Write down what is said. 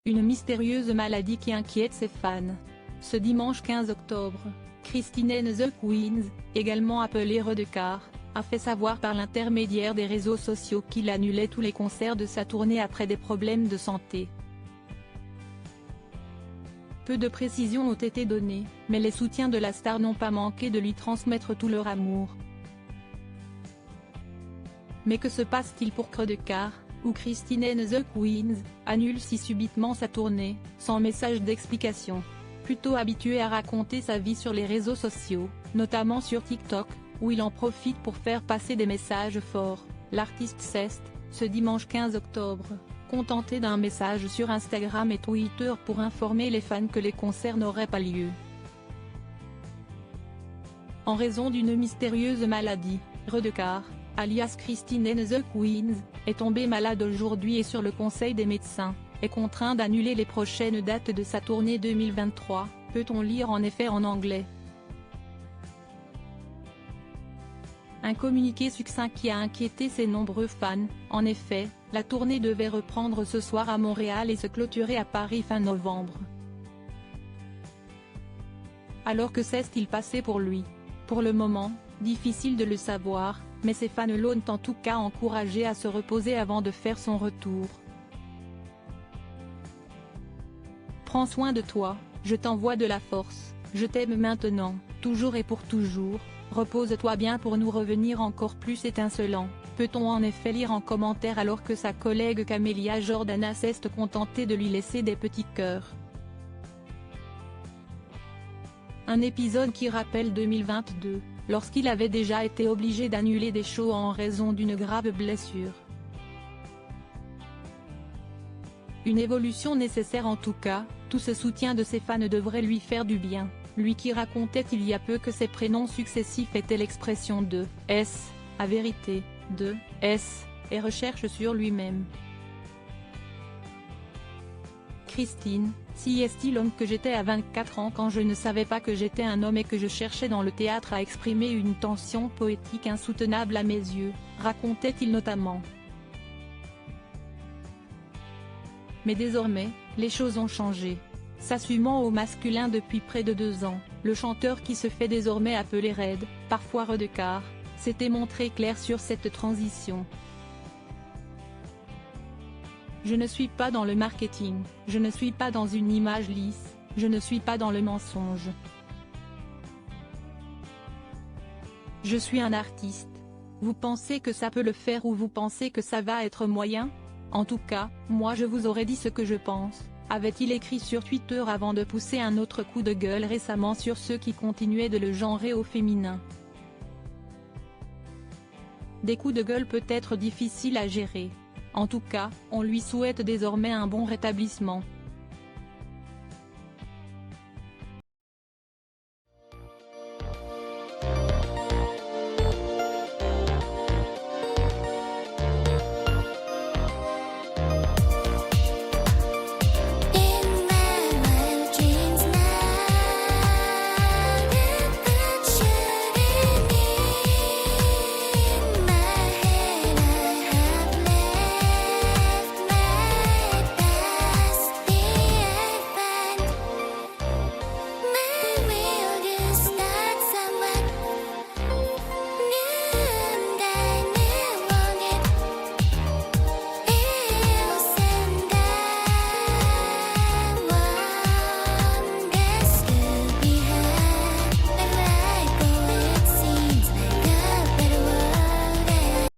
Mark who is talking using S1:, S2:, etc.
S1: Une mystérieuse maladie qui inquiète ses fans. Ce dimanche 15 octobre, Christine The Queens, également appelée Redekar, a fait savoir par l'intermédiaire des réseaux sociaux qu'il annulait tous les concerts de sa tournée après des problèmes de santé. Peu de précisions ont été données, mais les soutiens de la star n'ont pas manqué de lui transmettre tout leur amour. Mais que se passe-t-il pour Redekar, où Christine The Queens annule si subitement sa tournée, sans message d'explication? Plutôt habitué à raconter sa vie sur les réseaux sociaux, notamment sur TikTok, où il en profite pour faire passer des messages forts, l'artiste s'est, ce dimanche 15 octobre, contenté d'un message sur Instagram et Twitter pour informer les fans que les concerts n'auraient pas lieu. En raison d'une mystérieuse maladie, Redekar, alias Christine The Queens, est tombée malade aujourd'hui et sur le conseil des médecins, est contraint d'annuler les prochaines dates de sa tournée 2023, peut-on lire en effet en anglais. Un communiqué succinct qui a inquiété ses nombreux fans. En effet, la tournée devait reprendre ce soir à Montréal et se clôturer à Paris fin novembre. Alors que s'est-il passé pour lui? Pour le moment, difficile de le savoir, mais ses fans l'ont en tout cas encouragé à se reposer avant de faire son retour. Prends soin de toi, je t'envoie de la force, je t'aime maintenant, toujours et pour toujours, repose-toi bien pour nous revenir encore plus étincelant, peut-on en effet lire en commentaire alors que sa collègue Camélia Jordana s'est contentée de lui laisser des petits cœurs. Un épisode qui rappelle 2022, lorsqu'il avait déjà été obligé d'annuler des shows en raison d'une grave blessure. Une évolution nécessaire en tout cas, tout ce soutien de ses fans devrait lui faire du bien, lui qui racontait il y a peu que ses prénoms successifs étaient l'expression de « S », à vérité, de « S », et recherche sur lui-même. Christine, si est-il homme que j'étais à 24 ans quand je ne savais pas que j'étais un homme et que je cherchais dans le théâtre à exprimer une tension poétique insoutenable à mes yeux, racontait-il notamment. Mais désormais, les choses ont changé. S'assumant au masculin depuis près de 2 ans, le chanteur qui se fait désormais appeler Red, parfois Redekar, s'était montré clair sur cette transition. Je ne suis pas dans le marketing, je ne suis pas dans une image lisse, je ne suis pas dans le mensonge. Je suis un artiste. Vous pensez que ça peut le faire ou vous pensez que ça va être moyen? En tout cas, moi je vous aurais dit ce que je pense, avait-il écrit sur Twitter avant de pousser un autre coup de gueule récemment sur ceux qui continuaient de le genrer au féminin. Des coups de gueule peut-être difficiles à gérer. En tout cas, on lui souhaite désormais un bon rétablissement.